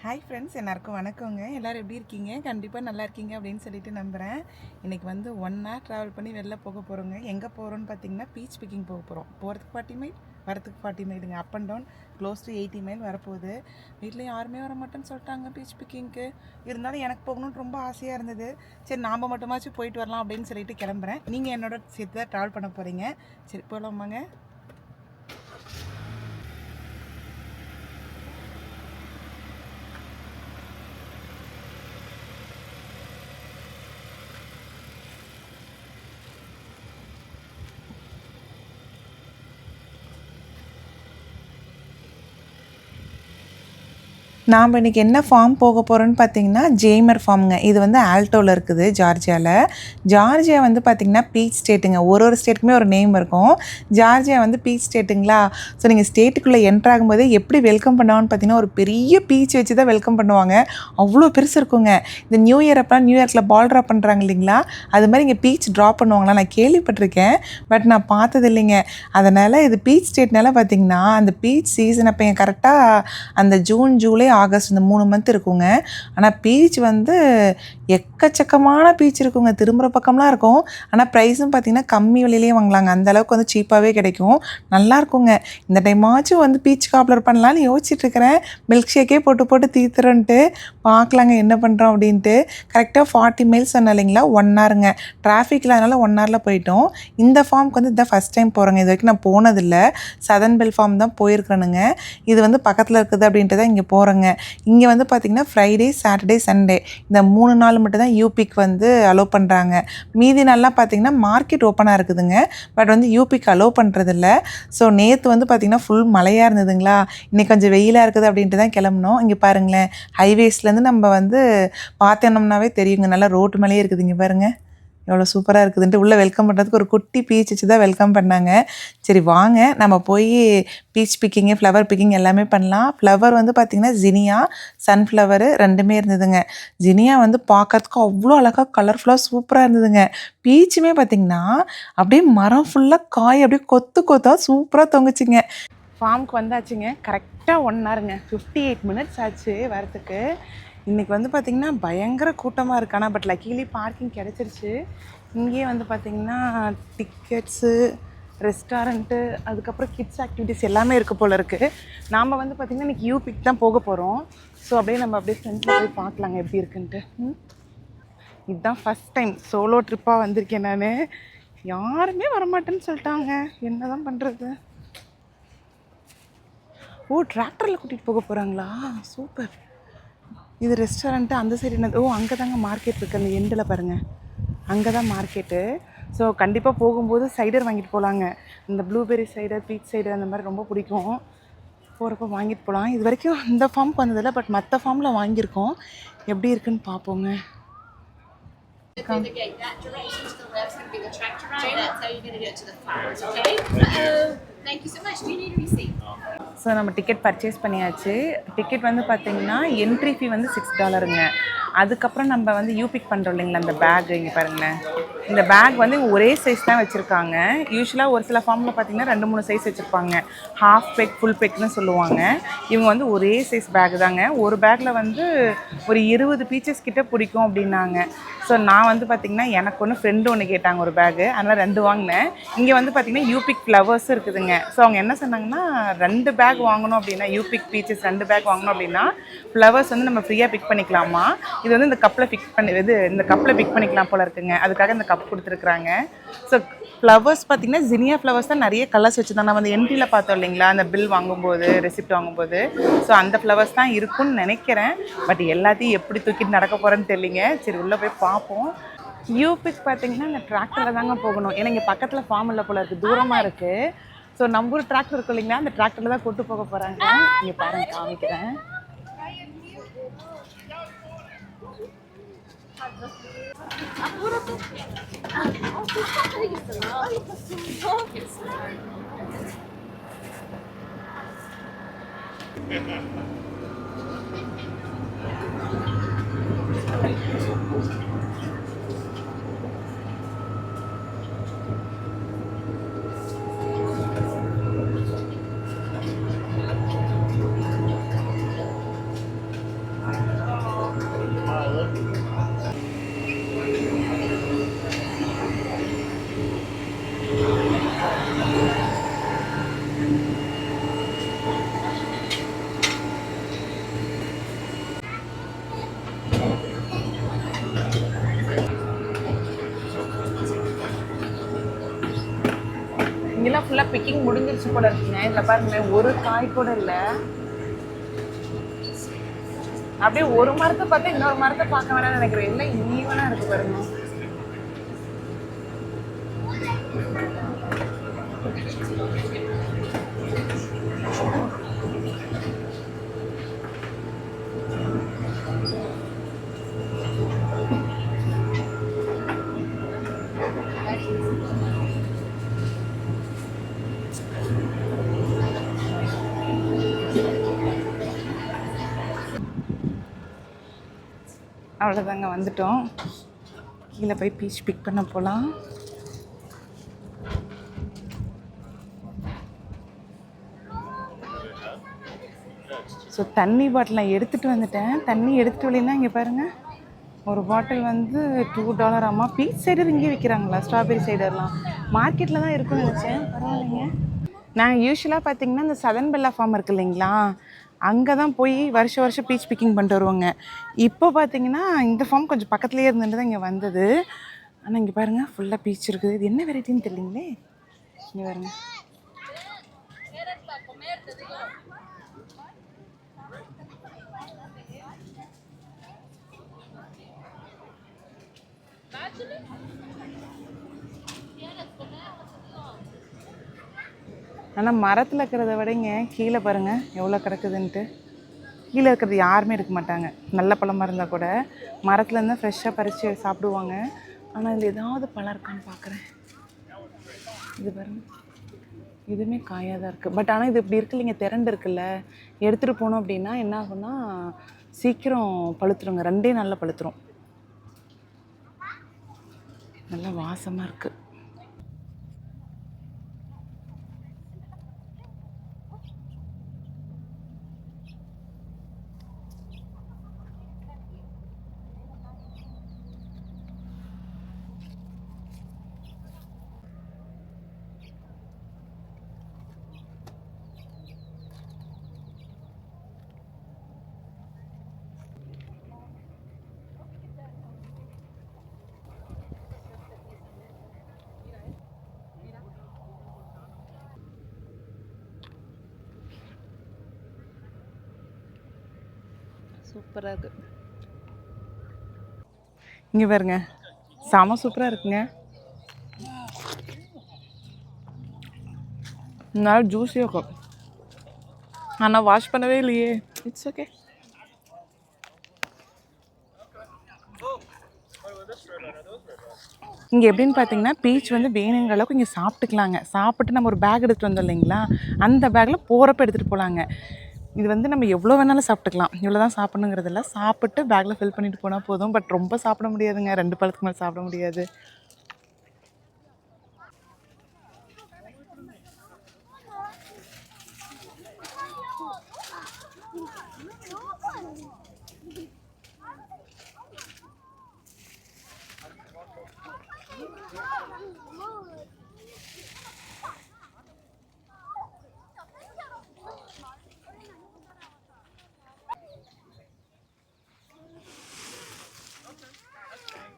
Hi friends, எல்லாருக்கும் வணக்கங்க. எல்லோரும் எப்படி இருக்கீங்க? கண்டிப்பாக நல்லா இருக்கீங்க அப்படின்னு சொல்லிட்டு நம்புகிறேன். இன்றைக்கி வந்து 1 hour ட்ராவல் பண்ணி வெளில போக போகிறோங்க. எங்கே போகிறோன்னு பார்த்தீங்கன்னா பீச் பிக்கிங் போக போகிறோம். போகிறதுக்கு 40 மைல், வரத்துக்கு 40 மைலுங்க. Up and down close to 80 mile வரப்போகுது. வீட்டில் யாருமே வர மாட்டேன்னு சொல்லிட்டாங்க பீச் பிக்கிங்க்கு. இருந்தாலும் எனக்கு போகணுன்னு ரொம்ப ஆசையாக இருந்தது. சரி, நாம் மட்டுமாச்சும் போயிட்டு வரலாம் அப்படின்னு சொல்லிட்டு கிளம்புறேன். நீங்கள் என்னோட சேர்த்து தான் ட்ராவல் பண்ண போகிறீங்க. சரி, போகலாமாங்க? நாம் இன்றைக்கி என்ன ஃபார்ம் போக போகிறோன்னு பார்த்தீங்கன்னா ஜேமர் ஃபார்முங்க. இது வந்து ஆல்டோவில் இருக்குது, ஜார்ஜியாவில். ஜார்ஜியா வந்து பார்த்திங்கன்னா பீச் ஸ்டேட்டுங்க. ஒரு ஸ்டேட்டுக்குமே ஒரு நேம் இருக்கும். ஜார்ஜியா வந்து பீச் ஸ்டேட்டுங்களா. ஸோ நீங்கள் ஸ்டேட்டுக்குள்ளே என்ட்ரு ஆகும்போதே எப்படி வெல்கம் பண்ணுவாங்கன்னு பார்த்தீங்கன்னா ஒரு பெரிய பீச் வச்சு தான் வெல்கம் பண்ணுவாங்க. அவ்வளோ பெருசு இருக்குங்க. இந்த நியூ இயர் அப்போலாம் நியூ இயர்க்கில் பால் ட்ராப் பண்ணுறாங்க இல்லைங்களா, அது மாதிரி இங்கே பீச் ட்ராப் பண்ணுவாங்களா நான் கேள்விப்பட்டிருக்கேன். பட் நான் பார்த்தது இல்லைங்க. அதனால் இது பீச் ஸ்டேட்னால பார்த்திங்கன்னா அந்த பீச் சீசன் அப்போ கரெக்டாக அந்த ஜூன், ஜூலை, ஆகஸ்ட் இந்த 3 மந்த் இருக்குங்க. ஆனால் பீச் வந்து எக்கச்சக்கமான பீச் இருக்குங்க. திரும்புகிற பக்கம்லாம் இருக்கும். ஆனால் ப்ரைஸும் பார்த்திங்கன்னா கம்மி விலையிலேயே வாங்கலாங்க. அந்தளவுக்கு வந்து சீப்பாகவே கிடைக்கும். நல்லா இருக்குங்க. இந்த டைமாச்சும் வந்து பீச் காப்லர் பண்ணலான்னு யோசிச்சுட்ருக்கிறேன். மில்க் ஷேக்கே போட்டு தீத்துறன்ட்டு பார்க்கலாங்க என்ன பண்ணுறோம் அப்படின்ட்டு. கரெக்டாக 40 மைல்ஸ் சொன்னேன் இல்லைங்களா, 1 ஹவருங்க. டிராஃபிக்கில் அதனால் 1 ஹவரில் போயிட்டோம். இந்த ஃபார்முக்கு வந்து இதான் ஃபஸ்ட் டைம் போகிறேங்க. இது வரைக்கும் நான் போனதில்லை. சதர்ன் பெல் ஃபார்ம் தான் போயிருக்கிறேனுங்க. இது வந்து பக்கத்தில் இருக்குது அப்படின்ட்டு தான் இங்கே போகிறேங்க. இங்கே வந்து பார்த்திங்கன்னா ஃப்ரைடே, சாட்டர்டே, சண்டே இந்த 3 நாள் மட்டும் தான் யூபிக்கு வந்து அலோவ் பண்ணுறாங்க. மீதி நாள்லாம் பார்த்திங்கன்னா மார்க்கெட் ஓப்பனாக இருக்குதுங்க. பட் வந்து யூபிக்கு அலோவ் பண்ணுறதில்ல. ஸோ நேற்று வந்து பார்த்திங்கன்னா ஃபுல் மழையாக இருந்ததுங்களா, இன்றைக்கி கொஞ்சம் வெயிலாக இருக்குது அப்படின்ட்டு தான் கிளம்புனோம். இங்கே பாருங்களேன், ஹைவேஸ்லேருந்து நம்ம வந்து பார்த்தோம்னாவே தெரியுங்க, நல்லா ரோட்டு மேலேயே இருக்குது. இங்கே பாருங்கள் எவ்வளோ சூப்பராக இருக்குதுன்ட்டு. உள்ளே வெல்கம் பண்ணுறதுக்கு ஒரு குட்டி பீச் வச்சு தான் வெல்கம் பண்ணாங்க. சரி வாங்க நம்ம போய் பீச் பிக்கிங்கு, ஃப்ளவர் பிக்கிங் எல்லாமே பண்ணலாம். ஃப்ளவர் வந்து பார்த்திங்கன்னா ஜினியா, சன்ஃப்ளவரு ரெண்டுமே இருந்ததுங்க. ஜினியா வந்து பார்க்கறதுக்கு அவ்வளோ அழகாக கலர்ஃபுல்லாக சூப்பராக இருந்ததுங்க. பீச்சுமே பார்த்திங்கன்னா அப்படியே மரம் ஃபுல்லாக காய் அப்படியே கொத்தாக சூப்பராக தொங்குச்சிங்க. ஃபார்முக்கு வந்தாச்சுங்க. கரெக்டாக 1 ஹவருங்க. 58 மினிட்ஸ் ஆச்சு வரத்துக்கு. இன்றைக்கி வந்து பார்த்திங்கன்னா பயங்கர கூட்டமாக இருக்குது. ஆனால் பட் லக்கீலி பார்க்கிங் கிடச்சிருச்சு. இங்கேயே வந்து பார்த்திங்கன்னா டிக்கெட்ஸு, ரெஸ்டாரண்ட்டு, அதுக்கப்புறம் கிட்ஸ் ஆக்டிவிட்டீஸ் எல்லாமே இருக்குது போல் இருக்குது. நாம் வந்து பார்த்திங்கன்னா இன்றைக்கி யூபிக்கு தான் போக போகிறோம். ஸோ அப்படியே நம்ம அப்படியே ஃப்ரெண்ட்ஸில் போய் பார்க்கலாங்க எப்படி இருக்குன்ட்டு. இதுதான் ஃபஸ்ட் டைம் சோலோ ட்ரிப்பாக வந்திருக்கேன் நான். யாருமே வரமாட்டேன்னு சொல்லிட்டாங்க. என்ன தான் பண்ணுறது? ஓ, டிராக்டரில் கூட்டிகிட்டு போக போகிறாங்களா? சூப்பர். இது ரெஸ்டாரண்ட்டு. அந்த சைடு என்னது? ஓ, அங்கே தாங்க மார்க்கெட் இருக்குது. அந்த எண்டில் பாருங்கள், அங்கே தான் மார்க்கெட்டு. ஸோ கண்டிப்பாக போகும்போது சைடர் வாங்கிட்டு போகலாங்க. இந்த ப்ளூபெர்ரி சைடர், பீச் சைடர் அந்த மாதிரி ரொம்ப பிடிக்கும். போகிறப்ப வாங்கிட்டு போகலாம். இது வரைக்கும் இந்த ஃபார்முக்கு வந்ததில்லை. பட் மற்ற ஃபார்மில் வாங்கியிருக்கோம். எப்படி இருக்குன்னு பார்ப்போங்க. ஸோ நம்ம டிக்கெட் பர்ச்சேஸ் பண்ணியாச்சு. டிக்கெட் வந்து பார்த்திங்கன்னா என்ட்ரி ஃபீ வந்து $6ங்க. அதுக்கப்புறம் நம்ம வந்து யூபிக் பண்ணுறோம் இல்லைங்களா, அந்த பேக் இங்கே பாருங்களேன். இந்த பேக் வந்து ஒரே சைஸ் தான் வச்சுருக்காங்க. யூஸ்வலாக ஒரு சில ஃபார்மில் பார்த்திங்கன்னா 2-3 சைஸ் வச்சுருப்பாங்க. ஹாஃப் பெக், ஃபுல் பெக்னு சொல்லுவாங்க. இவங்க வந்து ஒரே சைஸ் பேக் தாங்க. ஒரு பேக்கில் வந்து ஒரு 20 பீச்சஸ் கிட்டே பிடிக்கும் அப்படின்னாங்க. ஸோ நான் வந்து பார்த்திங்கன்னா எனக்கு ஒன்று, ஃப்ரெண்டு ஒன்று கேட்டாங்க ஒரு பேகு, அதனால் 2 வாங்கினேன். இங்கே வந்து பார்த்திங்கன்னா யூபிக் ஃப்ளவர்ஸும் இருக்குதுங்க. ஸோ அவங்க என்ன சொன்னாங்கன்னா 2 பேக் வாங்கணும் அப்படின்னா, யூபிக் பீச்சஸ் 2 பேக் வாங்கணும் அப்படின்னா ஃப்ளவர்ஸ் வந்து நம்ம ஃப்ரீயாக பிக் பண்ணிக்கலாமா. இது வந்து இந்த கப்பில் இந்த கப்பில் பிக் பண்ணிக்கலாம் போல் இருக்குங்க. அதுக்காக இந்த கப் கொடுத்துருக்குறாங்க. ஸோ ஃப்ளவர்ஸ் பார்த்திங்கன்னா ஜினியா ஃப்ளவர்ஸ் தான் நிறைய கலர்ஸ் வச்சு தான் நம்ம அந்த என்ட்ரியில் பார்த்தோம் இல்லைங்களா, அந்த பில் வாங்கும்போது, ரெசிப்ட் வாங்கும்போது. ஸோ அந்த ஃப்ளவர்ஸ் தான் இருக்குன்னு நினைக்கிறேன். பட் எல்லாத்தையும் எப்படி தூக்கிட்டு நடக்க போகிறேன்னு தெரியலிங்க. சரி உள்ளே போய் பார்ப்போம். யூபிக் பார்த்திங்கன்னா இந்த டிராக்டரில் தாங்க போகணும். ஏன்னா இங்கே பக்கத்தில் ஃபார்ம் இல்லை போல் இருக்குது, தூரமாக இருக்குது. ஸோ நம்ம ஒரு டிராக்டர் இருக்கும் இல்லைங்களா, அந்த டிராக்டரில் தான் கூட்டு போக போகிறாங்க. இங்கே பாருங்கள், காமிக்கிறேன். பிக்கிங் முடிஞ்சிருச்சு போல இருக்குங்க. இதில் பாருங்க ஒரு காய் கூட இல்லை. அப்படியே ஒரு மரத்தை பார்த்து இன்னொரு மரத்தை பார்க்க வேணாம்னு நினைக்கிறேன். எல்லாம் ஈவனாக இருக்கு பாருங்க. அவ்வளோதாங்க, வந்துட்டோம். கீழே போய் பீச் பிக் பண்ண போகலாம். ஸோ தண்ணி பாட்டில் நான் எடுத்துகிட்டு வந்துட்டேன். தண்ணி எடுத்துகிட்டு வரலைன்னா இங்கே பாருங்கள், ஒரு பாட்டில் வந்து $2 ஆமாம். பீச் சைடர் இங்கே விற்கிறாங்களா? ஸ்ட்ராபெரி சைடர்லாம் மார்க்கெட்டில் தான் இருக்குன்னு நினச்சேன். பரவாயில்லைங்க. நாங்கள் யூஸ்வலாக பார்த்தீங்கன்னா இந்த சதன் பெல்லா ஃபார்ம் இருக்குது இல்லைங்களா, அங்கே தான் போய் வருஷம் பீச் பிக்கிங் பண்ணிட்டு வருவாங்க. இப்போ பார்த்தீங்கன்னா இந்த ஃபார்ம் கொஞ்சம் பக்கத்துலேயே இருந்துட்டு தான் இங்கே வந்தது. ஆனால் இங்கே பாருங்கள் ஃபுல்லாக பீச் இருக்குது. இது என்ன வெரைட்டின்னு தெரியலீங்களே. இங்கே பாருங்க, ஆனால் மரத்தில் இருக்கிறத விடங்க கீழே பாருங்கள் எவ்வளோ கிடக்குதுன்ட்டு. கீழே இருக்கிறது யாருமே எடுக்க மாட்டாங்க. நல்ல பழமாக இருந்தால் கூட மரத்துலேருந்து ஃப்ரெஷ்ஷாக பறித்து சாப்பிடுவாங்க. ஆனால் இதில் ஏதாவது பழம் இருக்கான்னு பார்க்குறேன். இது பாருங்கள், இதுவுமே காயாக தான் இருக்குது. பட் ஆனால் இது இப்படி இருக்கு இல்லைங்க, திரண்டு இருக்குல்ல, எடுத்துகிட்டு போனோம் அப்படின்னா என்ன ஆகும்னா சீக்கிரம் பழுத்துருங்க. 2 நாளில் பழுத்துரும். நல்லா வாசமாக இருக்குது. சூப்பராக இருக்குது. இங்கே பாருங்க, செம சூப்பராக இருக்குங்க. நல்லா ஜூஸியாக இருக்கும். ஆனால் வாஷ் பண்ணவே இல்லையே. It's okay. இங்கே எப்படின்னு பார்த்தீங்கன்னா பீச் வந்து வேணுங்கிற அளவுக்கு இங்கே சாப்பிட்டுக்கலாங்க. சாப்பிட்டு நம்ம ஒரு பேக் எடுத்துகிட்டு வந்தோம் இல்லைங்களா, அந்த பேக்கில் போகிறப்ப எடுத்துகிட்டு போகலாங்க. இது வந்து நம்ம எவ்வளோ வேணாலும் சாப்பிட்டுக்கலாம். இவ்வளோ தான் சாப்பிட்ணுங்கிறதில்ல. சாப்பிட்டு பேக்கில் ஃபில் பண்ணிட்டு போனால் போதும். பட் ரொம்ப சாப்பிட முடியாதுங்க. 2 பழத்துக்கு மேலே சாப்பிட முடியாது.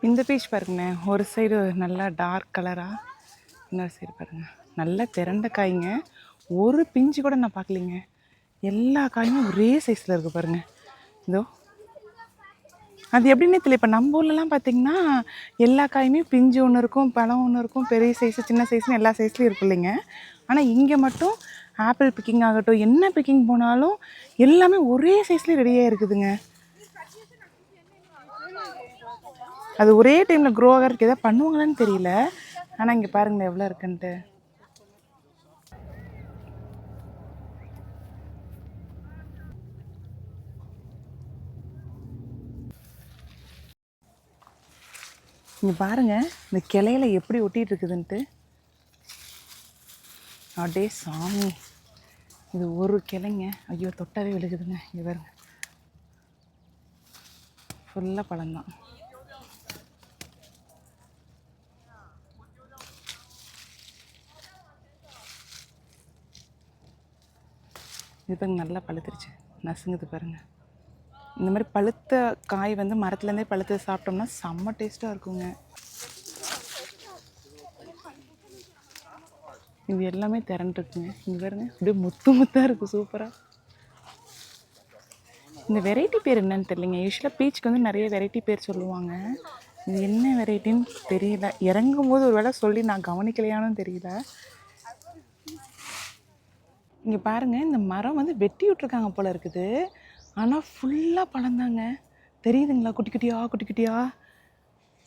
இந்த பீச் பாருங்கண்ணே, ஒரு சைடு நல்லா டார்க் கலராக, இன்னொரு சைடு பாருங்கள் நல்லா திரண்ட காய்ங்க. ஒரு பிஞ்சு கூட நான் பார்க்கலிங்க. எல்லா காயுமே ஒரே சைஸில் இருக்குது பாருங்கள். இதோ அது எப்படின்னே தெரியல. இப்போ நம்ம ஊர்லலாம் பார்த்திங்கன்னா எல்லா காயுமே பிஞ்சு ஒன்று இருக்கும், பழம் ஒன்று இருக்கும், பெரிய சைஸு சின்ன சைஸ்னு எல்லா சைஸ்லேயும் இருக்கும் இல்லைங்க. ஆனால் இங்கே மட்டும் ஆப்பிள் பிக்கிங் ஆகட்டும், என்ன பிக்கிங் போனாலும் எல்லாமே ஒரே சைஸ்லேயே ரெடியாக இருக்குதுங்க. அது ஒரே டைமில் க்ரோ ஆகிறதுக்கு எதாவது பண்ணுவாங்களான்னு தெரியல. ஆனால் இங்கே பாருங்களேன் எவ்வளோ இருக்குன்ட்டு. இங்கே பாருங்கள் இந்த கிளையில எப்படி ஒட்டிகிட்டு இருக்குதுன்ட்டு. அடே சாமி, இது ஒரு கிளைங்க. ஐயோ தொட்டாவே விழுகுதுங்க. இங்கே பாருங்க, ஃபுல்லாக பழம்தான். இது பாருங்க நல்லா பழுத்துருச்சு, நசுங்குது பாருங்கள். இந்த மாதிரி பழுத்த காய் வந்து மரத்துலேருந்தே பழுத்து சாப்பிட்டோம்னா செம்ம டேஸ்ட்டாக இருக்குங்க. இது எல்லாமே திரண்டுருக்குங்க. இங்கே பாருங்க, அப்படியே முத்து முத்தாக இருக்குது, சூப்பராக. இந்த வெரைட்டி பேர் என்னன்னு தெரியலைங்க. யூஸ்வலாக பீச்சுக்கு வந்து நிறைய வெரைட்டி பேர் சொல்லுவாங்க. இது என்ன வெரைட்டின்னு தெரியல. இறங்கும் போது ஒரு வேளை சொல்லி நான் கவனிக்கலையானு தெரியல. இங்கே பாருங்கள், இந்த மரம் வந்து வெட்டி விட்ருக்காங்க போல் இருக்குது. ஆனால் ஃபுல்லாக பழந்தாங்க. தெரியுதுங்களா? குட்டி குட்டியாக குட்டி குட்டியாக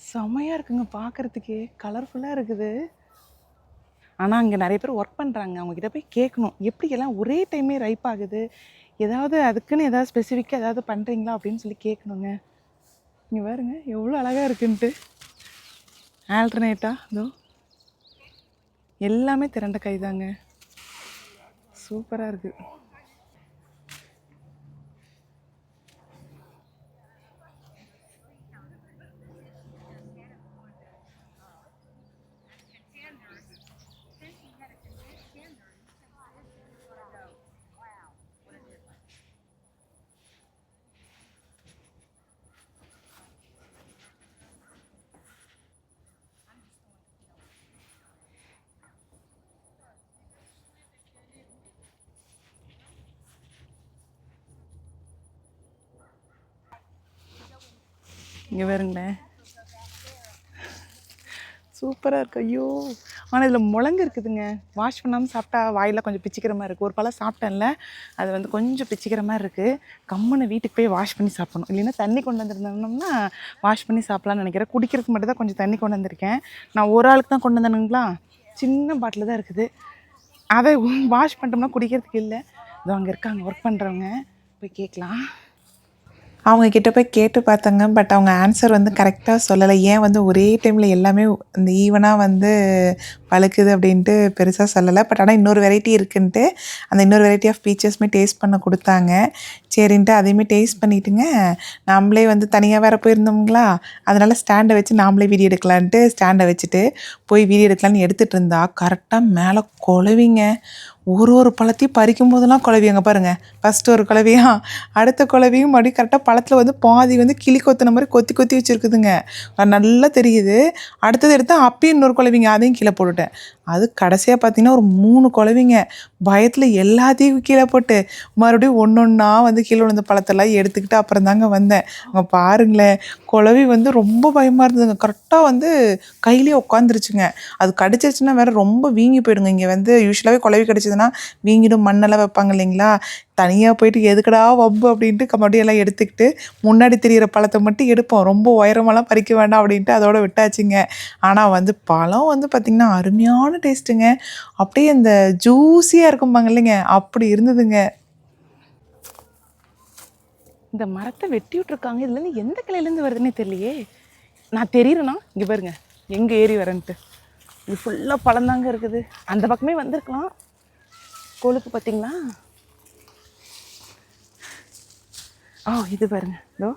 செமையாக இருக்குங்க பார்க்குறதுக்கே. கலர்ஃபுல்லாக இருக்குது. ஆனால் அங்கே நிறைய பேர் ஒர்க் பண்ணுறாங்க. அவங்கக்கிட்ட போய் கேட்கணும், எப்படி எல்லாம் ஒரே டைமே ரைப் ஆகுது, ஏதாவது அதுக்குன்னு ஏதாவது ஸ்பெசிஃபிக்காக ஏதாவது பண்ணுறீங்களா அப்படின்னு சொல்லி கேட்கணுங்க. இங்கே பாருங்க எவ்வளோ அழகாக இருக்குன்ட்டு. ஆல்டர்னேட்டாக இதோ எல்லாமே திரண்ட கைதாங்க. சூப்பராக இருக்குது. இங்கே பாருங்களேன், சூப்பராக இருக்குது. ஐயோ, ஆனால் இதில் முழங்கு இருக்குதுங்க. வாஷ் பண்ணாமல் சாப்பிட்டா வாயில் கொஞ்சம் பிச்சிக்கிற மாதிரி இருக்குது. ஒரு பழம் சாப்பிட்டேன்ல, அது வந்து கொஞ்சம் பிச்சிக்கிற மாதிரி இருக்குது. கம்முன்னு வீட்டுக்கு போய் வாஷ் பண்ணி சாப்பிடணும். இல்லைன்னா தண்ணி கொண்டு வந்துருந்தோம்னா வாஷ் பண்ணி சாப்பிட்லான்னு நினைக்கிறேன். குடிக்கிறதுக்கு மட்டும் தான் கொஞ்சம் தண்ணி கொண்டு வந்திருக்கேன். நான் ஒரு ஆளுக்கு தான் கொண்டு வந்தேனுங்களா, சின்ன பாட்டில் தான் இருக்குது. அதை வாஷ் பண்ணிட்டோம்னா குடிக்கிறதுக்கு இல்லை. இதோ அங்கே இருக்காங்க ஒர்க் பண்ணுறவங்க, போய் கேட்கலாம். அவங்க கிட்ட போய் கேட்டு பார்த்தாங்க. பட் அவங்க ஆன்சர் வந்து கரெக்டாக சொல்லலை. ஏன் வந்து ஒரே டைமில் எல்லாமே இந்த ஈவனாக வந்து பழுக்குது அப்படின்ட்டு பெருசாக சொல்லலை. பட் ஆனால் இன்னொரு வெரைட்டி இருக்குன்ட்டு அந்த இன்னொரு வெரைட்டி ஆஃப் பீச்சஸ்மே டேஸ்ட் பண்ண கொடுத்தாங்க. சரின்ட்டு அதையுமே டேஸ்ட் பண்ணிவிட்டுங்க, நாம்ளே வந்து தனியாக வேறு போயிருந்தோங்களா, அதனால் ஸ்டாண்டை வச்சு நாம்ளே வீடியோ எடுக்கலான்ட்டு ஸ்டாண்டை வச்சுட்டு போய் வீடியோ எடுக்கலான்னு எடுத்துகிட்டு இருந்தா கரெக்டாக மேலே குழவிங்க. ஒரு பழத்தையும் பறிக்கும் போதெல்லாம் குழவி. அங்கே பாருங்கள், ஃபஸ்ட்டு ஒரு குழவியா, அடுத்த குழவியும் மறுபடியும் கரெக்டாக பழத்தில் வந்து பாதி வந்து கிளி கொத்தின மாதிரி கொத்தி கொத்தி வச்சுருக்குதுங்க. நல்லா தெரியுது. அடுத்தது எடுத்தால் அப்பயும் இன்னொரு குழவிங்க, அதையும் கீழே போட்டுட்டேன். அது கடைசியாக பார்த்திங்கன்னா ஒரு 3 குழவிங்க. பயத்தில் எல்லாத்தையும் கீழே போட்டு மறுபடியும் ஒன்றா வந்து கீழே விழுந்த பழத்தெல்லாம் எடுத்துக்கிட்டு அப்புறம் தாங்க வந்தேன். அங்கே பாருங்களேன், குழவி வந்து ரொம்ப பயமாக இருந்ததுங்க. கரெக்டாக வந்து கையிலே உட்காந்துருச்சுங்க. அது கடிச்சிருச்சுன்னா வேறு ரொம்ப வீங்கி போயிடுங்க. இங்கே வந்து யூஸ்வலாகவே குழவி கடிச்சதுன்னா வீங்கிடும், மண்ணெல்லாம் வைப்பாங்க இல்லைங்களா. தனியாக போயிட்டு எதுக்கடா வம்பு அப்படின்ட்டு மறுபடியெல்லாம் எடுத்துக்கிட்டு முன்னாடி தெரிகிற பழத்தை மட்டும் எடுப்போம். ரொம்ப உயரமெல்லாம் பறிக்க வேண்டாம் அப்படின்ட்டு அதோட விட்டாச்சுங்க. ஆனால் வந்து பழம் வந்து பார்த்திங்கன்னா அருமையான டேஸ்ட்டுங்க. அப்படியே இந்த ஜூஸியாக இருக்கும்பாங்க இல்லைங்க, அப்படி இருந்ததுங்க. இந்த மரத்தை வெட்டி விட்ருக்காங்க. இதுலேருந்து எந்த கிளையிலேருந்து வருதுன்னே தெரியலையே. நான் தெரியுறேன்னா இங்கே பாருங்க எங்கே ஏறி வரேன்ட்டு. இது ஃபுல்லாக பழந்தாங்க இருக்குது. அந்த பக்கமே வந்திருக்கலாம். கொழுப்பு பார்த்தீங்களா? இது பாருங்க, இதோ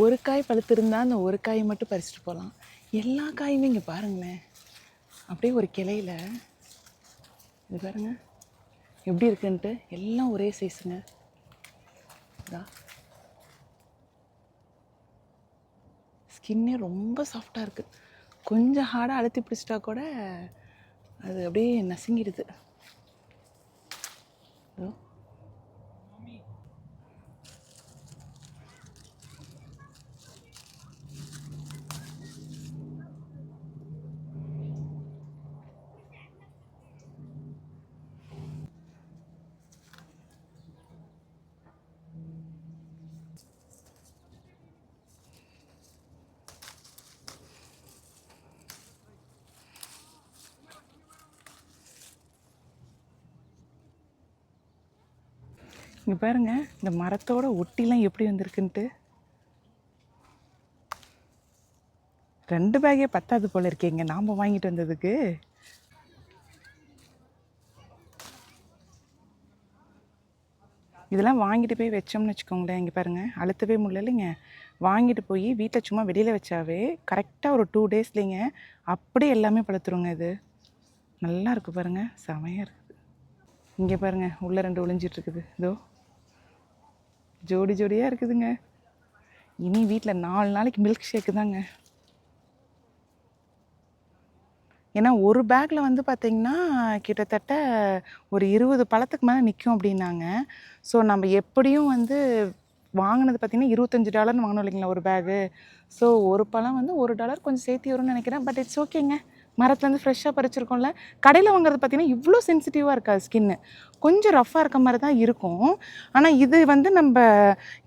ஒரு காய் பழுத்திருந்தால் அந்த ஒரு காயை மட்டும் பறிச்சுட்டு போகலாம். எல்லா காயுமே இங்கே பாருங்களேன், அப்படியே ஒரு கிளையில் இது பாருங்கள் எப்படி இருக்குன்ட்டு. எல்லாம் ஒரே சைஸுங்க. இதா ஸ்கின்னே ரொம்ப சாஃப்டாக இருக்குது. கொஞ்சம் ஹார்டாக அழுத்தி பிடிச்சிட்டா கூட அது அப்படியே நசுங்கிடுது. இங்கே பாருங்க, இந்த மரத்தோட ஒட்டிலாம் எப்படி வந்திருக்குன்ட்டு. 2 பேக்கே பத்தாது போல் இருக்கேங்க நாம் வாங்கிட்டு வந்ததுக்கு. இதெல்லாம் வாங்கிட்டு போய் வச்சோம்னு வச்சுக்கோங்களேன், இங்கே பாருங்கள் அழுத்தவே முடியலைங்க. வாங்கிட்டு போய் வீட்டில் சும்மா வெளியில் வச்சாவே கரெக்டாக ஒரு 2 டேஸ்லேங்க அப்படியே எல்லாமே பழுத்துருங்க. இது நல்லா இருக்குது பாருங்கள், செமையாக இருக்குது. இங்கே பாருங்கள், உள்ளே 2 ஒளிஞ்சிட்ருக்குது. இதோ ஜோடி ஜோடியாக இருக்குதுங்க. இனி வீட்டில் 4 நாளைக்கு மில்க் ஷேக்கு தாங்க. ஏன்னா ஒரு பேக்கில் வந்து பார்த்திங்கன்னா கிட்டத்தட்ட ஒரு 20 பழத்துக்கு மேலே நிற்கும் அப்படின்னாங்க. ஸோ நம்ம எப்படியும் வந்து வாங்கினது பார்த்திங்கன்னா $25 வாங்கணும் இல்லைங்களா ஒரு பேகு. ஸோ ஒரு பழம் வந்து $1 கொஞ்சம் சேர்த்து வரும்னு நினைக்கிறேன். பட் இட்ஸ் ஓகேங்க, மரத்துலேருந்து ஃப்ரெஷ்ஷாக பறிச்சிருக்கோம்ல. கடையில் வாங்குறது பார்த்திங்கன்னா இவ்வளோ சென்சிட்டிவாக இருக்காது ஸ்கின்னு, கொஞ்சம் ரஃப்பாக இருக்க மாதிரி தான் இருக்கும். ஆனால் இது வந்து நம்ம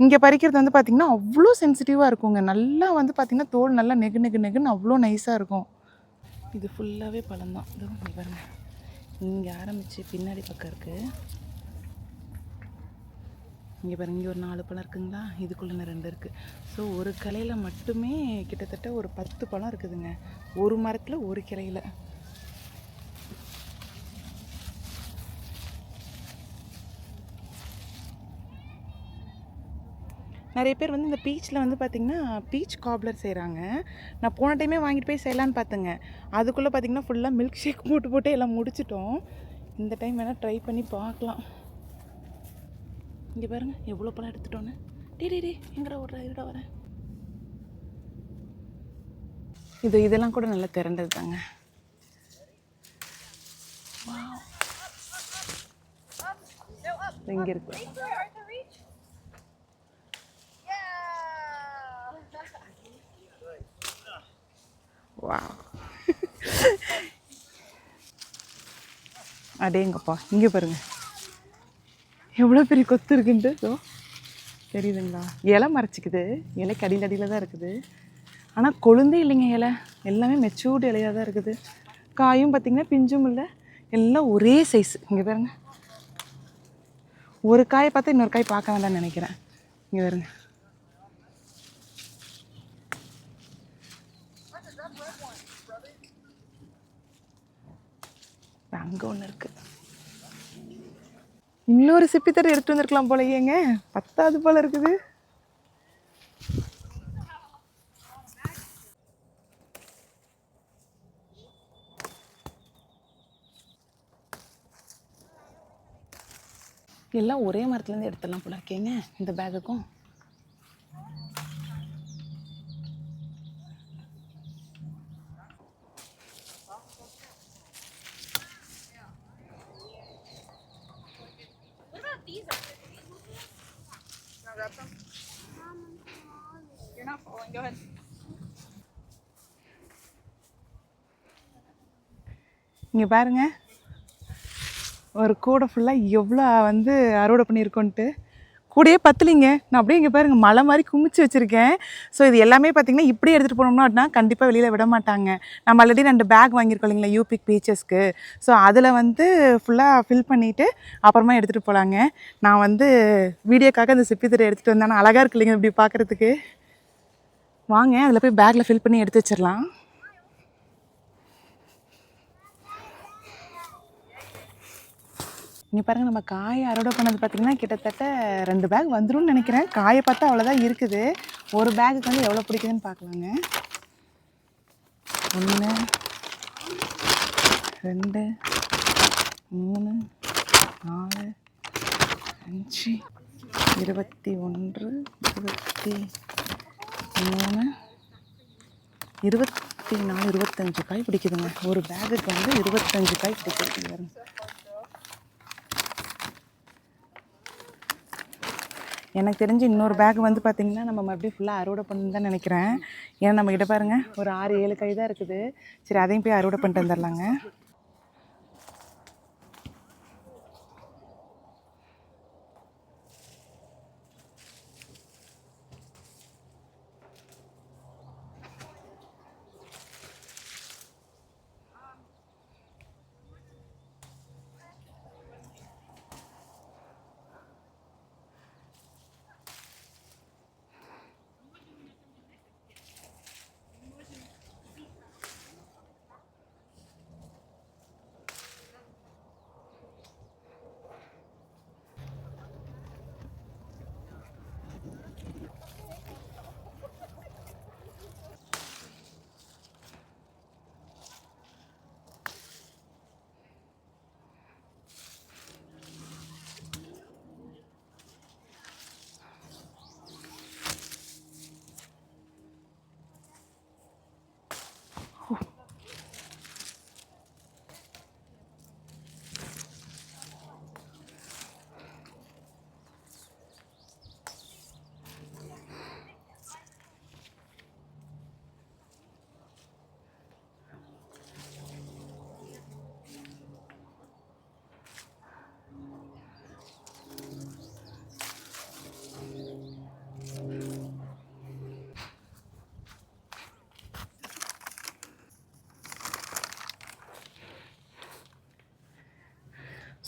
இங்கே பறிக்கிறது வந்து பார்த்திங்கன்னா அவ்வளோ சென்சிட்டிவாக இருக்குங்க. நல்லா வந்து பார்த்திங்கன்னா தோல் நல்லா நெகு நெகு நெகுன்னு அவ்வளோ நைஸாக இருக்கும். இது ஃபுல்லாகவே பழம்தான். இதோ இங்கே பாருங்கள், இங்கே ஆரம்பித்து பின்னாடி பக்கம் இருக்குது. இங்கே பாருங்கள், இங்கே ஒரு 4 பழம் இருக்குங்களா, இதுக்குள்ளே 2 இருக்குது. ஸோ ஒரு கிளையில் மட்டுமே கிட்டத்தட்ட ஒரு 10 பழம் இருக்குதுங்க, ஒரு மரத்தில் ஒரு கிளையில். நிறைய பேர் வந்து இந்த பீச்சில் வந்து பார்த்திங்கன்னா பீச் காப்லர் செய்கிறாங்க. நான் போன டைமே வாங்கிட்டு போய் செய்யலான்னு பார்த்தேங்க. அதுக்குள்ளே பார்த்திங்கன்னா ஃபுல்லாக மில்க் ஷேக் போட்டு எல்லாம் முடிச்சிட்டோம். இந்த டைம் வேணால் ட்ரை பண்ணி பார்க்கலாம். இங்கே பாருங்கள் எவ்வளோ பழம் எடுத்துட்டோன்னு. டே எங்கடா ஓடுறா, இருடா வரேன். இதெல்லாம் கூட நல்லா திரண்டது தாங்க. இங்கே இருக்கு. வா, அடேங்கப்பா, இங்கே பாருங்க எவ்வளோ பெரிய கொத்து இருக்குன்ட்டு. தெரியுதுங்களா, இலை மறைச்சிக்குது, இலைக்கு அடியில் தான் இருக்குது. ஆனால் கொழுந்தே இல்லைங்க, இலை எல்லாமே மெச்சூர்டு இலையாக தான் இருக்குது. காயும் பார்த்திங்கன்னா பிஞ்சும் இல்லை, எல்லாம் ஒரே சைஸ். இங்கே பாருங்க, ஒரு காயை பார்த்தா இன்னொரு காய் பார்க்க வேண்டாம்னு நினைக்கிறேன். இங்கே பாருங்க, அங்கே ஒன்று இருக்குது. இன்னொரு சிப்பித்தரை எடுத்து வந்துருக்கலாம் போலயேங்க, 10வது போல் இருக்குது. எல்லாம் ஒரே மரத்துலேருந்து எடுத்துடலாம் போல இருக்கேங்க இந்த பேகுக்கும். இங்கே பாருங்க, ஒரு கூடை ஃபுல்லாக எவ்வளோ வந்து அறுவடை பண்ணியிருக்கோன்ட்டு. கூடையே பத்தலிங்க, நான் அப்படியே இங்கே பாருங்கள் மலை மாதிரி குமிச்சு வச்சுருக்கேன். ஸோ இது எல்லாமே பார்த்திங்கன்னா இப்படியே எடுத்துகிட்டு போனோம்னா அப்படின்னா கண்டிப்பாக வெளியில் விட மாட்டாங்க. நம்ம ஆல்ரெடி 2 பேக் வாங்கியிருக்கோம் இல்லைங்களா யூபிக் பீச்சஸ்க்கு. ஸோ அதில் வந்து ஃபுல்லாக ஃபில் பண்ணிவிட்டு அப்புறமா எடுத்துகிட்டு போகலாங்க. நான் வந்து வீடியோக்காக அந்த சிப்பித்தரை எடுத்துகிட்டு வந்தேன், அழகாக இருக்கு இல்லைங்க இப்படி பார்க்குறதுக்கு. வாங்க அதில் போய் பேக்கில் ஃபில் பண்ணி எடுத்து வச்சிடலாம். இங்கே பாருங்கள், நம்ம காயை அறுவடை பண்ணது பார்த்திங்கன்னா கிட்டத்தட்ட 2 பேக் வந்துடும் நினைக்கிறேன். காயை பார்த்தா அவ்வளோதான் இருக்குது. ஒரு பேக்குக்கு வந்து எவ்வளோ பிடிக்குதுன்னு பார்க்கலாங்க. 1 2 3 4 5 21 23 24 25 காய் பிடிக்குதுங்க. ஒரு பேகுக்கு வந்து 25 காய் பிடிக்குது. எனக்கு தெரிஞ்சு இன்னொரு பேக் வந்து பார்த்திங்கன்னா நம்ம மறுபடியும் ஃபுல்லாக அறுவடை பண்ணு தான் நினைக்கிறேன். ஏன்னா நம்மக்கிட்ட பாருங்கள் ஒரு 6-7 காய் தான் இருக்குது. சரி, அதையும் போய் அறுவடை பண்ணிட்டு வந்துடலாங்க.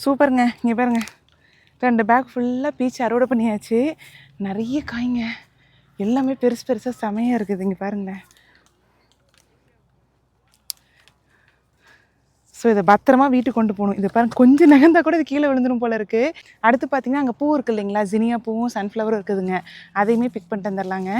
சூப்பருங்க. இங்கே பாருங்க, 2 பேக் ஃபுல்லாக பீச் அறுவடை பண்ணியாச்சு. நிறைய காய்ங்க, எல்லாமே பெருசு பெருசாக செமையாக இருக்குது. இங்கே பாருங்களேன். ஸோ இதை பத்திரமா வீட்டுக்கு கொண்டு போகணும். இதை பாருங்க, கொஞ்சம் நகர்ந்தா கூட இது கீழே விழுந்துடும் போல இருக்குது. அடுத்து பார்த்தீங்கன்னா அங்கே பூ இருக்குது இல்லைங்களா, ஜினியா பூவும் சன்ஃப்ளவரும் இருக்குதுங்க. அதையுமே பிக் பண்ணிட்டு வந்துடலாங்க.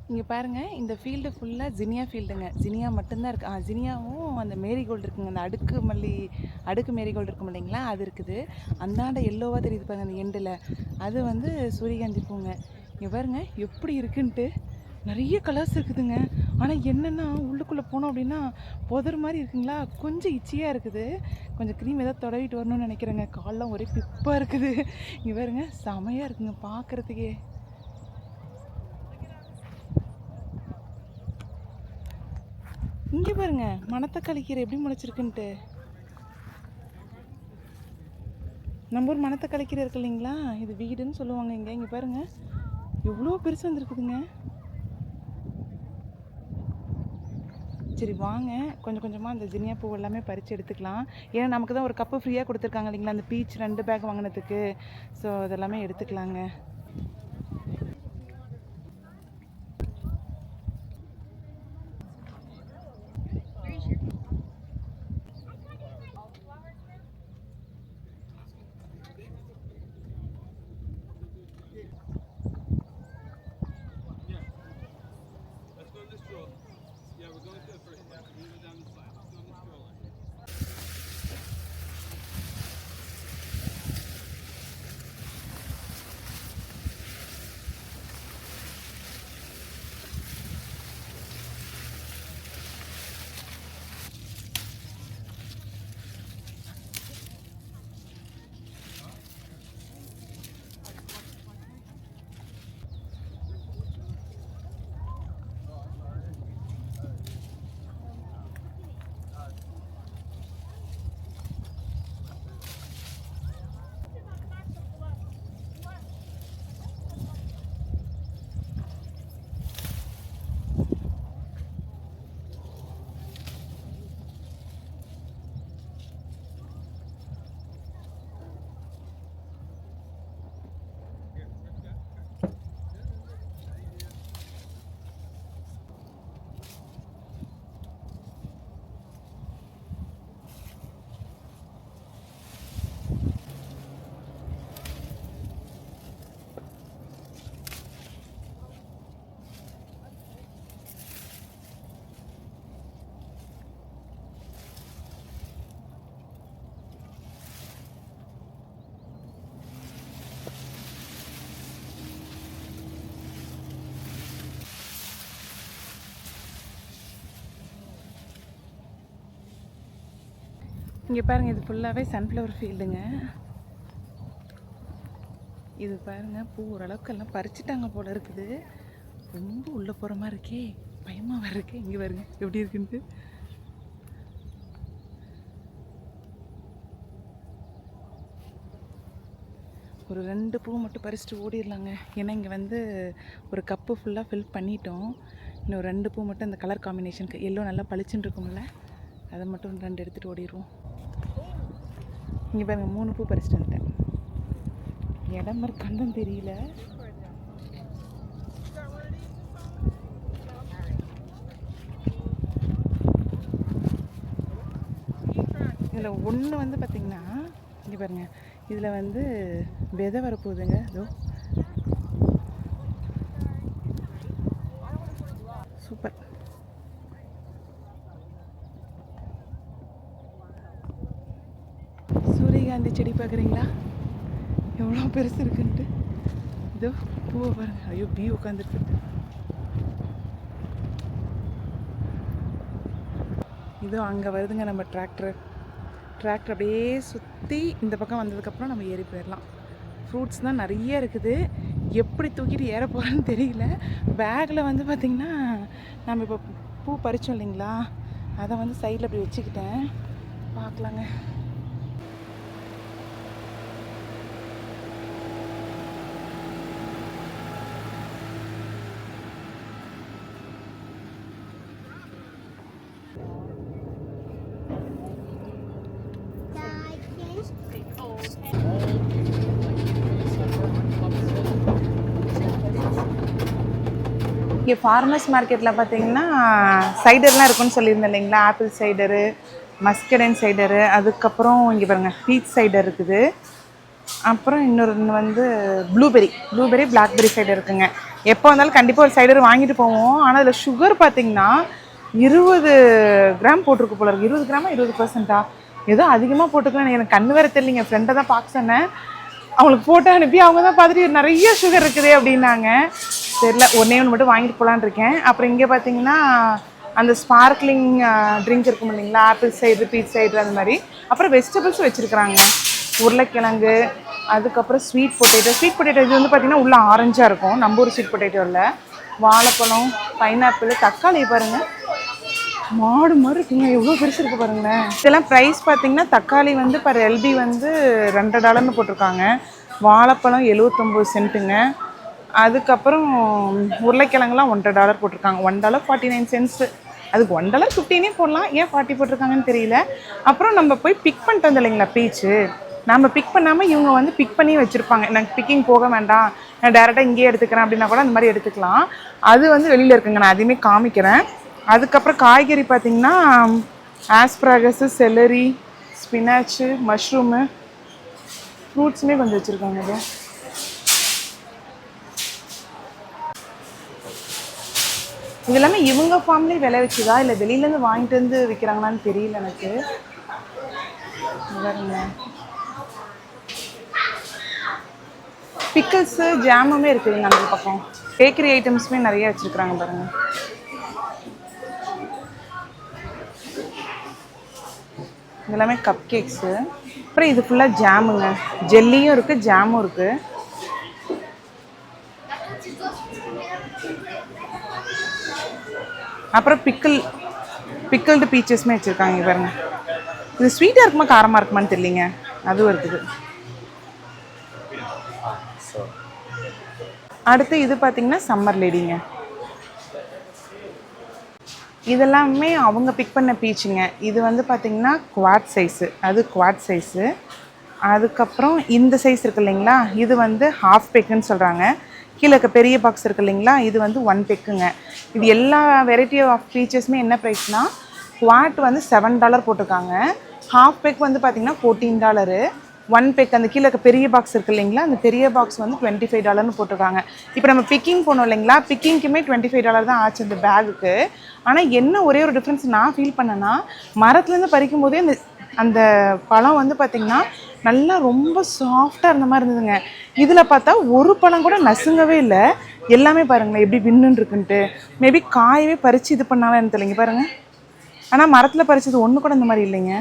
இங்கே பாருங்கள், இந்த ஃபீல்டு ஃபுல்லாக ஜினியா ஃபீல்டுங்க. ஜினியா மட்டும்தான் இருக்குது. ஜினியாவும் அந்த மேரிகோல்டு இருக்குங்க. அந்த அடுக்கு மேரிகோல்டு இருக்கும் இல்லைங்களா, அது இருக்குது. அந்தாண்ட எல்லோவாக தெரியுது பாருங்கள் அந்த எண்டில், அது வந்து சூரியகாந்தி பூங்க. இங்கே பாருங்கள் எப்படி இருக்குன்ட்டு. நிறைய கலர்ஸ் இருக்குதுங்க. ஆனால் என்னென்னா உள்ளுக்குள்ளே போனோம் அப்படின்னா புதர் மாதிரி இருக்குங்களா, கொஞ்சம் இச்சியாக இருக்குது. கொஞ்சம் க்ரீம் ஏதாவது தொடவிட்டு வரணும்னு நினைக்கிறேங்க. காலெலாம் ஒரே பிப்பாக இருக்குது. இங்கே பாருங்கள், செமையாக இருக்குங்க பார்க்குறதுக்கே. இங்கே பாருங்க, மணத்தக்காளி கீரை எப்படி முளைச்சிருக்குன்ட்டு. நம்ம ஊர் மணத்தக்காளி கீரை இருக்கு இல்லைங்களா, இது வீடுன்னு சொல்லுவாங்க இங்கே. இங்கே பாருங்க, எவ்வளோ பெருசு வந்துருக்குதுங்க. சரி வாங்க, கொஞ்சம் கொஞ்சமாக அந்த ஜினியா பூ எல்லாமே பறித்து எடுத்துக்கலாம். ஏன்னா நமக்கு தான் ஒரு கப்பு ஃப்ரீயாக கொடுத்துருக்காங்க இல்லைங்களா, அந்த பீச் 2 பேக் வாங்கினதுக்கு. ஸோ அதெல்லாமே எடுத்துக்கலாங்க. இங்கே பாருங்கள், இது ஃபுல்லாகவே சன்ஃப்ளவர் ஃபீல்டுங்க. இது பாருங்கள், பூ ஓரளவுக்கு எல்லாம் பறிச்சுட்டாங்க போல் இருக்குது. ரொம்ப உள்ளே போகிற மாதிரி இருக்கே, பயமாக வர இருக்கே. இங்கே பாருங்க எப்படி இருக்குன்ட்டு. ஒரு 2 பூ மட்டும் பறிச்சுட்டு ஓடிடலாங்க. ஏன்னா இங்கே வந்து ஒரு கப்பு ஃபுல்லாக ஃபில் பண்ணிட்டோம். இன்னும் 2 பூ மட்டும் அந்த கலர் காம்பினேஷனுக்கு எல்லோ நல்லா பளிச்சுன்னு இருக்கும்ல, அதை மட்டும் 2 எடுத்துகிட்டு ஓடிடுவோம். இங்கே பாருங்கள், 3 பூ பறிச்சுட்டு வந்துட்டேன். இடம் இருக்கான்னு தெரியல. இதில் ஒன்று வந்து பார்த்திங்கன்னா, இங்கே பாருங்கள், இதில் வந்து விதை வரப்போகுதுங்க. அதோ சூப்பர். சூரியகாந்தி செடி பார்க்குறீங்களா, எவ்வளோ பெருசு இருக்குன்ட்டு. இதோ பூவை பாருங்கள். ஐயோ, பீ உட்காந்துருக்கு. இதோ அங்கே வருதுங்க நம்ம டிராக்டர் அப்படியே சுற்றி இந்த பக்கம் வந்ததுக்கப்புறம் நம்ம ஏறி போயிடலாம். ஃப்ரூட்ஸ் தான் நிறைய இருக்குது. எப்படி தூக்கிட்டு ஏற போகிறேன்னு தெரியல. பேக்கில் வந்து பார்த்திங்கன்னா நம்ம இப்போ பூ பறித்தோம் இல்லைங்களா, அதை வந்து சைடில் அப்படி வச்சுக்கிட்டேன். பார்க்கலாங்க. இங்கே ஃபார்மர்ஸ் மார்க்கெட்டில் பார்த்தீங்கன்னா சைடர்லாம் இருக்குன்னு சொல்லியிருந்தேன் இல்லைங்களா. ஆப்பிள் சைடரு, மஸ்கடன் சைடரு, அதுக்கப்புறம் இங்கே பாருங்கள் பீச் சைடர் இருக்குது. அப்புறம் இன்னொரு வந்து ப்ளூபெரி பிளாக்பெரி சைடர் இருக்குங்க. எப்போ வந்தாலும் கண்டிப்பாக ஒரு சைடர் வாங்கிட்டு போவோம். ஆனால் அதில் சுகர் பார்த்திங்கன்னா 20 கிராம் போட்டிருக்கு போல இருக்குது. 20 கிராமா 20%? ஏதோ அதிகமாக போட்டுக்கலாம். எனக்கு கண்ணு வேறு தெரியலிங்க. ஃப்ரெண்டை தான் பார்க்க சொன்னேன், அவங்களுக்கு போட்டு அனுப்பி அவங்க தான் பார்த்துட்டு நிறைய சுகர் இருக்குது அப்படின்னாங்க. தெரியல, ஒன்று மட்டும் வாங்கிட்டு போகலான்னு இருக்கேன். அப்புறம் இங்கே பார்த்தீங்கன்னா அந்த ஸ்பார்க்லிங் ட்ரிங்க் இருக்கும் இல்லைங்களா, ஆப்பிள் சைடு, பீச் சைடு, அந்த மாதிரி. அப்புறம் வெஜிடபிள்ஸும் வச்சுருக்குறாங்க. உருளைக்கிழங்கு, அதுக்கப்புறம் ஸ்வீட் பொட்டேட்டோ. இது வந்து பார்த்திங்கன்னா உள்ளே ஆரஞ்சாக இருக்கும், நம்ம ஒரு ஸ்வீட் பொட்டேட்டோ இல்லை. வாழைப்பழம், பைனாப்பிள், தக்காளி பாருங்கள் மாடு மாதிரி இருக்குங்க, எவ்வளோ பெருசு இருக்குது பாருங்களேன். இதெல்லாம் ப்ரைஸ் பார்த்திங்கன்னா தக்காளி வந்து பர் எல்பி வந்து $2 போட்டிருக்காங்க. வாழைப்பழம் 79 சென்ட்டுங்க. அதுக்கப்புறம் உருளைக்கிழங்குலாம் $1 போட்டிருக்காங்க. $1.49. அதுக்கு $1.15 போடலாம், ஏன் 40 போட்டிருக்காங்கன்னு தெரியல. அப்புறம் நம்ம போய் பிக் பண்ணிட்டு வந்தோம் இல்லைங்களா பீச்சு, நம்ம பிக் பண்ணாமல் இவங்க வந்து பிக் பண்ணி வச்சுருப்பாங்க. எனக்கு பிக்கிங் போக வேண்டாம், நான் டேரெக்டாக இங்கேயே எடுத்துக்கிறேன் அப்படின்னா கூட அந்த மாதிரி எடுத்துக்கலாம். அது வந்து வெளியில் இருக்குங்க, நான் அதையுமே காமிக்கிறேன். அதுக்கப்புறம் காய்கறி பார்த்திங்கன்னா ஆஸ்ப்ராகஸு, செலரி, ஸ்பினாச்சு, மஷ்ரூமு, ஃப்ரூட்ஸுமே கொஞ்சம் வச்சுருக்காங்க. இது இது எல்லாமே இவங்க ஃபார்ம்லேயே விளை வச்சுதா இல்லை வெளியிலேருந்து வாங்கிட்டு வந்து விற்கிறாங்களான்னு தெரியல எனக்கு. பாருங்க, பிக்கிள்ஸு, ஜாமுமே இருக்குதுங்க அந்த பக்கம். பேக்கரி ஐட்டம்ஸுமே நிறைய வச்சுருக்குறாங்க பாருங்கள். இதெல்லாமே கப் கேக்ஸு. அப்புறம் இது ஃபுல்லாக ஜாமுங்க, ஜெல்லியும் இருக்குது, ஜாமும் இருக்குது. அப்புறம் பிக்கிள்டு பீச்சஸ்மே வச்சுருக்காங்க பாருங்க. இது ஸ்வீட்டாக இருக்குமா காரமாக இருக்குமான்னு தெரியலிங்க, அதுவும் இருக்குது. அடுத்து இது பார்த்திங்கன்னா சம்மர் லேடிங்க. இதெல்லாமே அவங்க பிக் பண்ண பீச்சுங்க. இது வந்து பார்த்திங்கன்னா குவாட் சைஸு, அது குவாட் சைஸு. அதுக்கப்புறம் இந்த சைஸ் இருக்குது இல்லைங்களா, இது வந்து ஹாஃப் பெக்குன்னு சொல்கிறாங்க. கீழே இருக்க பெரிய பாக்ஸ் இருக்குது இல்லைங்களா, இது வந்து 1 பெக்குங்க. இது எல்லா வெரைட்டி ஆஃப் பீச்சஸுமே என்ன ப்ரைஸ்னால், குவாட் வந்து $7 போட்டிருக்காங்க. ஹாஃப் பெக் வந்து பார்த்திங்கன்னா $14. 1 பெக் அந்த கீழே இருக்க பெரிய பாக்ஸ் இருக்குது இல்லைங்களா, அந்த பெரிய பாக்ஸ் வந்து $25 போட்டிருக்காங்க. இப்போ நம்ம பிக்கிங் போனோம் இல்லைங்களா, பிக்கிங்க்குமே $25 தான் ஆச்சு அந்த பேகுக்கு. ஆனால் என்ன ஒரே ஒரு டிஃப்ரென்ஸ் நான் ஃபீல் பண்ணேன்னா, மரத்துலேருந்து பறிக்கும் போதே அந்த பழம் வந்து பார்த்திங்கன்னா நல்லா ரொம்ப சாஃப்டாக இருந்த மாதிரி இருந்ததுங்க. இதில் பார்த்தா ஒரு பழம் கூட நசுங்கவே இல்லை. எல்லாமே பாருங்களேன் எப்படி வின்னுன்னு இருக்குன்ட்டு. மேபி காயவே பறித்து இது பண்ணாலும் எனக்கு தெரியலைங்க பாருங்கள். ஆனால் மரத்தில் பறித்தது ஒன்று கூட இந்த மாதிரி இல்லைங்க.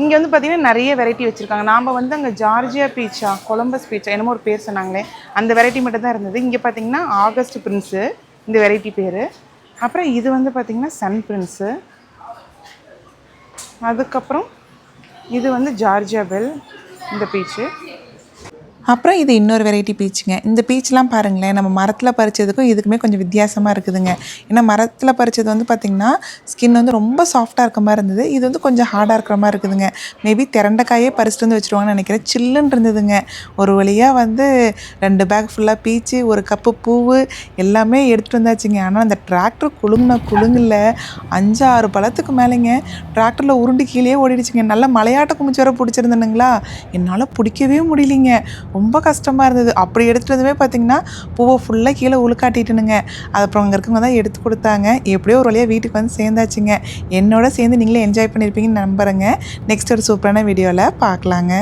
இங்கே வந்து பார்த்திங்கன்னா நிறைய வெரைட்டி வச்சுருக்காங்க. நாம் வந்து அங்கே ஜார்ஜியா பீச்சா கொலம்பஸ் பீச்சா என்னமோ ஒரு பேர் சொன்னாங்களே, அந்த வெரைட்டி மட்டும் தான் இருந்தது. இங்கே பார்த்திங்கன்னா ஆகஸ்ட் பிரின்ஸு இந்த வெரைட்டி பேர். அப்புறம் இது வந்து பார்த்திங்கன்னா சன் பிரின்ஸு. அதுக்கப்புறம் இது வந்து ஜார்ஜியா பெல் இந்த பீச்சு. அப்புறம் இது இன்னொரு வெரைட்டி பீச்சுங்க. இந்த பீச்லாம் பாருங்களேன், நம்ம மரத்தில் பறிச்சதுக்கும் இதுக்குமே கொஞ்சம் வித்தியாசமாக இருக்குதுங்க. ஏன்னா மரத்தில் பறிச்சது வந்து பார்த்திங்கன்னா ஸ்கின் வந்து ரொம்ப சாஃப்டாக இருக்க மாதிரி இருந்தது. இது வந்து கொஞ்சம் ஹார்டாக இருக்கிற மாதிரி இருக்குதுங்க. மேபி திரண்ட காயே பறிச்சுட்டு வந்து வச்சுருவாங்கன்னு நினைக்கிறேன். சில்லுன்னு இருந்ததுங்க. ஒரு வழியாக வந்து 2 பேக் ஃபுல்லாக பீச்சு, ஒரு கப்பு பூவு எல்லாமே எடுத்துகிட்டு வந்தாச்சுங்க. ஆனால் அந்த டிராக்டர் குலுங்கில் 5-6 பழத்துக்கு மேலேங்க டிராக்டரில் உருண்டு கீழே ஓடிடுச்சுங்க. நல்லா மலையாட்ட குமிச்சு வர பிடிச்சிருந்தனுங்களா, என்னால் பிடிக்கவே முடியலிங்க. ரொம்ப கஷ்டமாக இருந்தது. அப்படி எடுத்துகிட்டதுமே பார்த்திங்கன்னா பூவை ஃபுல்லாக கீழே உழுக்காட்டிட்டுனுங்க. அது அப்புறம் அங்கே இருக்கவங்க தான் எடுத்து கொடுத்தாங்க. எப்படியோ ஒரு வழியாக வீட்டுக்கு வந்து சேர்ந்தாச்சுங்க. என்னோட சேர்ந்து நீங்களே என்ஜாய் பண்ணியிருப்பீங்கன்னு நம்புகிறேங்க. நெக்ஸ்ட் ஒரு சூப்பரான வீடியோவில் பார்க்கலாங்க.